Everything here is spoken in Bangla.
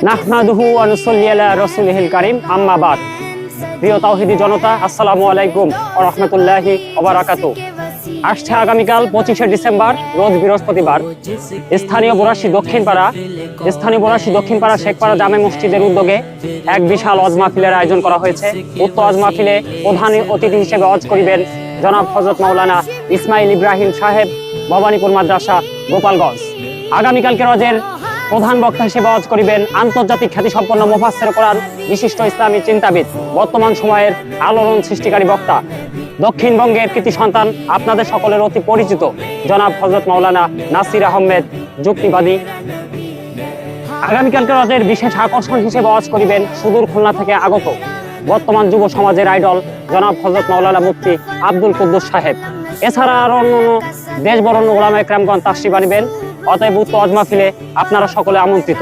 নাহমাদুহু ওয়া নুসাল্লি আলা রাসূলিহিল কারীম, আম্মা বাদ। প্রিয় তাওহীদি জনতা, আসসালামু আলাইকুম ওয়া রাহমাতুল্লাহি ওয়া বারাকাতুহু। আসছে আগামীকাল 25শে ডিসেম্বর, রোজ বৃহস্পতিবার, স্থানীয় বোরাশী দক্ষিণপাড়া শেখপাড়া জামে মসজিদের উদ্যোগে এক বিশাল ওয়াজ মাহফিলের আয়োজন করা হয়েছে। উক্ত ওয়াজ মাহফিলে প্রধান অতিথি হিসেবে ওয়াজ করিবেন জনাব হযরত মাওলানা ইসমাইল ইব্রাহিম সাহেব, ভবানীপুর মাদ্রাসা, গোপালগঞ্জ। আগামীকালকে ওয়াজের প্রধান বক্তা হিসেবে ওয়াজ করিবেন আন্তর্জাতিক খ্যাতিসম্পন্ন মুফাসসির কোরআন, বিশিষ্ট ইসলামী চিন্তাবিদ, বর্তমান সময়ের আলোড়ন সৃষ্টিকারী বক্তা, দক্ষিণবঙ্গের কৃতি সন্তান, আপনাদের সকলের অতি পরিচিত জনাব হযরত মাওলানা নাসির আহমেদ যুক্তিবাদী। আগামীকালকে ওয়াজের বিশেষ আকর্ষণ হিসেবে ওয়াজ করিবেন সুদূর খুলনা থেকে আগত বর্তমান যুব সমাজের আইডল জনাব হযরত মাওলানা মুফতি আব্দুল কুদ্দুস সাহেব। এছাড়া আরো অন্যান্য দেশ বরণ্য উলামায়ে কেরামগণ তাশরিফ আনিবেন। অতএব উক্ত ওয়াজ মাহফিলে আপনারা সকলে আমন্ত্রিত।